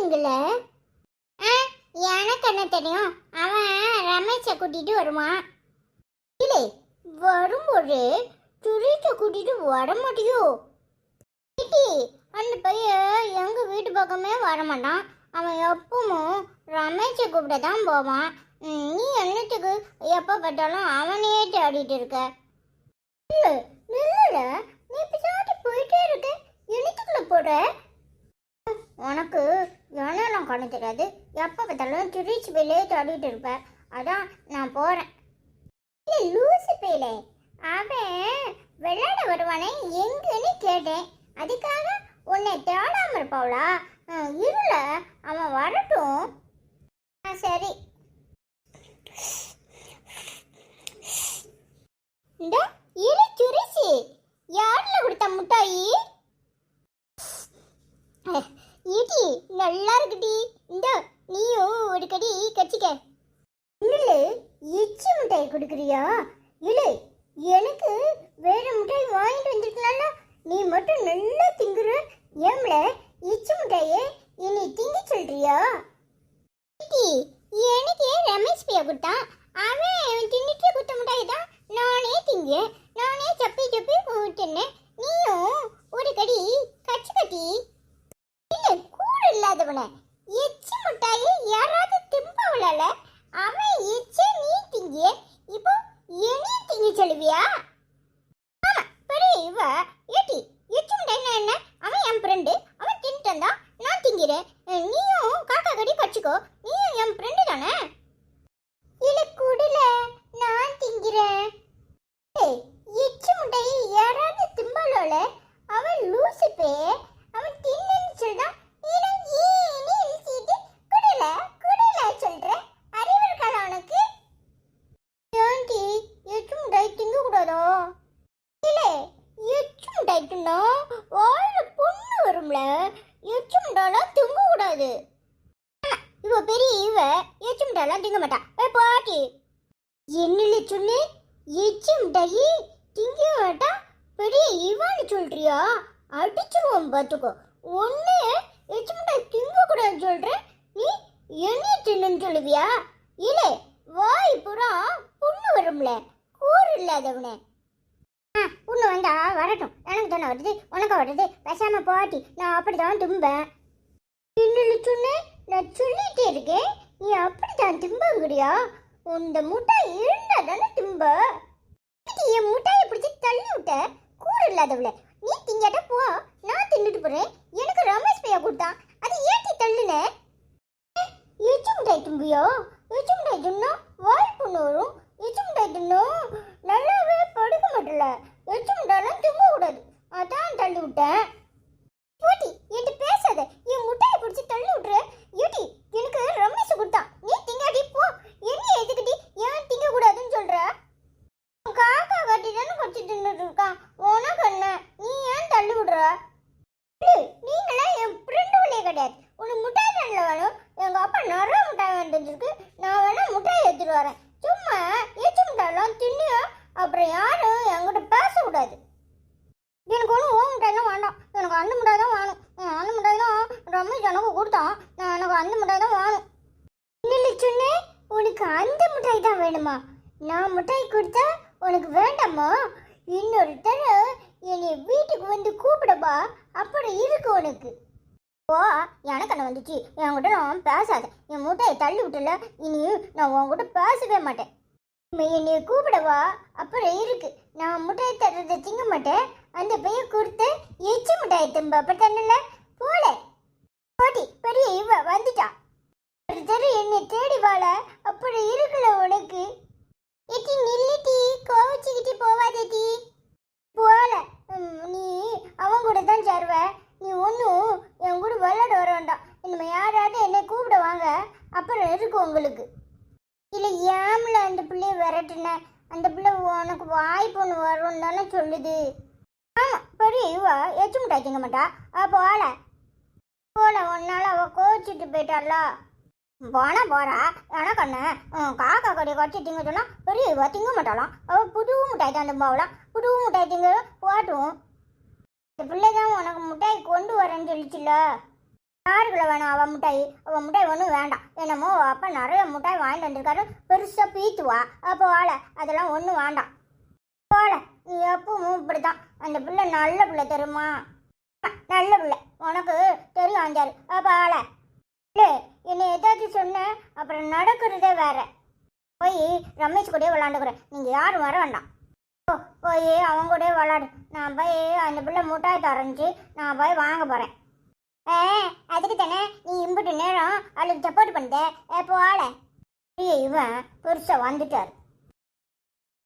எங்கள எனக்கு என்ன தெரியும்? அவன் ரமேஷை கூட்டிட்டு வருவான். இல்லை, வரும்போது சுரேஷை கூட்டிட்டு வர மாட்டியோ? அந்த பையன் எங்க வீட்டு பக்கமே வரமாட்டான். அவன் எப்பவும் ரமேஷை கூப்பிட தான் போவான். நீ என்னத்துக்கு எப்போ பார்த்தாலும் அவனையே தேடிட்டு இருக்க? இல்லை இல்ல, நீ பின்னாடி போயிட்டே இருக்க, எனத்துக்குள்ள போற? உனக்கு என்னெல்லாம் கண்ணு தெரியாது. எப்போ பார்த்தாலும் திருச்சி பேலே தேடிட்டு இருப்ப. அதான் நான் போறேன். இல்லை லூசு பேலே, அவன் விளையாட வருவானே எங்கன்னு கேட்டேன். அதுக்காக உன்னை தேடாம இருப்பாவளா? இருல, அவன் வரட்டும். சரி. இந்த இரு சுரிசி, யாருல கொடுத்த முட்டாயி? ஈட்டி நல்லா இருக்குடி. இந்த நீயும் ஒரு கடி கச்சிக்க. இல்லை எச்சி மிட்டாய் கொடுக்குறியா? இல்லை, எனக்கு வேற மிட்டாய் வாங்கிட்டு வந்திருக்கலாம்ல. நீ மட்டும் நல்லா திங்குற. ஏம்ல எச்சி மிட்டாயே என்னை திங்க சொல்றியா? எனக்கு ரமேஷ் பையா கொடுத்தான். அவன் தின்னுட்டு குத்த மிட்டாய் தான் நானே திங்க. நானே சப்பி சப்பி ஊட்டினேன். நீயும் ஒரு கடி கச்சி கட்டி. இல்லை கூட இல்லாதவன எச்சி மிட்டாயை யாராவது திம்பவளால அவன் எச்சே நீ திங்க. இப்போ என்னைய திங்க சொல்லுவியா? ஆமா பெரிய இவ ஏட்டி எச்சி மிட்டாய்னா என்ன? அவன் என் ஃப்ரெண்டு. அவன் தின்ட்டு வந்தான், நான் திங்கிறேன். நீயும் காக்கா கடி கடிச்சுக்கோ. நீயும் என் ஃப்ரெண்டு தானே. இல்லை குடல, நான் திங்கிறேன். எச்சி மிட்டாய் யாராவது திம்பவளால அவன் லூசு பே. அவன் தின்னு சொல்றான். இவ பெரிய இவ எச்சி மிட்டாயெல்லாம் திங்க மாட்டா. பாட்டி என்னல சொன்னே? எச்சி மிட்டாயி திங்க மாட்டா பெரிய இவான்னு சொல்றியா? அடிச்சிருவோம் பார்த்துக்கோ. ஒன்னு எச்சி மிட்டாய் திங்க கூடாதுன்னு சொல்ற, நீ என்ன தின்னு சொல்லுவியா? இல்லை வாய் புறா புண்ணு வரும்ல, கூறு இல்லாதவனே. புண்ணு வந்தா வரட்டும், எனக்கு தானே வருது, உனக்கு வருது. பேசாம பாட்டி, நான் அப்படிதான் தும்பேன். என்னன்னு சொன்னேன்? நான் சொல்லிட்டே இருக்கேன், நீ அப்படித்தான் திம்பங்கிறியா? உந்த முட்டாய் இருந்தா தானே திம்ப. என் முட்டாயை பிடிச்சி தள்ளி விட்ட, கூறு இல்லாதவள. நீ திங்காட்ட போ, நான் தின்னுட்டு போறேன். எனக்கு ரமேஷ் பையா கொடுத்தான், அது ஏற்றி தள்ளுன. எச்சி மிட்டாய் தும்பியோ? எச்சி மிட்டாய் தின்னா வாய் புண்ணு வரும். எச்சி மிட்டாய் தின்னா நல்லாவே படுக்க மாட்டல. எச்சி மிட்டாயெல்லாம் திங்க கூடாது, அதான் தள்ளி விட்டேன். போட்டி என்கிட்ட பேசாத, என் முட்டையை பிடிச்சி தள்ளி விட்டுரு. ஏட்டி எனக்கு ரமேஷ் கொடுத்தான், நீ திங்காடி போ. என்ன எதுக்கிட்டி ஏன் திங்க கூடாதுன்னு சொல்ற? காக்கா கட்டி தானே கடிச்சு தின்னுட்டு இருக்கான், உனக்கு என்ன? நீ ஏன் தள்ளி விடுற? நீங்களாம் என் ஃப்ரெண்டுகளே கிடையாது. உனக்கு முட்டாய் தானே வேணும்? எங்க அப்பா நிறைய முட்டாய் வந்துருக்கு, நான் வேணா முட்டாய் எடுத்துட்டு வரேன். சும்மா எச்சி முட்டாயெல்லாம் தின்னியா அப்புறம் யாரும் என்கிட்ட பேசக்கூடாது. எனக்கு ஒன்றும் ஓ மிட்டாயெல்லாம் வேண்டாம், எனக்கு அந்த மிட்டாய் தான் வேணும். அந்த மிட்டாய் தான் ரமேஷ் எனக்கு கொடுத்தான், நான் எனக்கு அந்த மிட்டாய் தான் வேணும். இல்லை சொன்னேன், உனக்கு அந்த மிட்டாய் தான் வேணுமா? நான் மிட்டாய் கொடுத்தா உனக்கு வேண்டாமா? இன்னொரு தடவை என்னை வீட்டுக்கு வந்து கூப்பிடப்பா, அப்புறம் இருக்கு உனக்கு. ஓ எனக்கு என்ன வந்துச்சு, என்கிட்ட நான் பேசாத. என் முட்டையை தள்ளி விட்டுல, இனி நான் உன்கிட்ட பேசவே மாட்டேன். என்னை கூப்பிடவா, அப்புறம் இருக்கு. நான் முட்டையை தர்றதை திங்க மாட்டேன். அந்த பையன் கொடுத்து எச்சி மிட்டாயை திம்ப, அப்ப தண்ணல போல. போட்டி பெரிய இவ வந்துட்டா. ஒரு தடவை என்னை தேடி வாழ, அப்புறம் இருக்குல்ல உனக்கு. எட்டி நில்லுட்டி, கோவிச்சுக்கிட்டு போவாதேட்டி. போல நீ அவன் கூட தான் சேருவ. நீ ஒன்றும் என் கூட விளையாட வர வேண்டாம். இனிமே யாராவது என்னை கூப்பிட வாங்க, அப்புறம் இருக்கு உங்களுக்கு. இல்லை ஏம்ல அந்த பிள்ளைய விரட்டுன? அந்த பிள்ளை உனக்கு வாய்ப்பு ஒன்று வரும்னு தானே சொல்லுது. ஆமாம் பெரிய இவ எச்சி மிட்டாய் திங்க மாட்டா. போல போல ஒன்னால அவ கோச்சிட்டு போயிட்டாளா? போனா போறா, எனக்கு என்ன? காக்கா கடையை கடிச்சு திங்க சொன்னா பெரிய இவ திங்க மாட்டாளாம். அவ புது மிட்டாய் தான் திம்பாவலாம். புது மிட்டாய் திங்க போட்டும். இந்த பிள்ளை தான் உனக்கு மிட்டாய் கொண்டு வரேன்னு சொல்லிச்சுல. யாருக்குள்ள வேணும் அவன் முட்டாய் ஒன்றும் வேண்டாம். என்னமோ அப்பா நிறைய முட்டாய் வாங்கிட்டு வந்திருக்காரு, பெருசா பீத்துவா. அப்போ வாழ அதெல்லாம் ஒன்றும் வேண்டாம். போல நீ எப்பவும் இப்படிதான். அந்த பிள்ளை நல்ல பிள்ளை தெரியுமா? நல்ல பிள்ளை உனக்கு தெரியும் அஞ்சாரு. அப்போ ஆள இல்லை என்னை ஏதாச்சும் சொன்ன அப்புறம் நடக்கிறதே வேற. போய் ரமேஷ் கூட விளாண்டுக்கிறேன், நீங்க யாரும் வர வேண்டாம். போய் அவங்க கூட விளாடு. நான் போய் அந்த பிள்ளை முட்டாய் தரைஞ்சி நான் போய் வாங்க போறேன். அதுக்கு தானே நீ இம்பிட்டு நேரம் அவளுக்கு சப்போர்ட் பண்ணிட்ட. எப்போ ஆள இவன் பெருசா வந்துட்டாரு.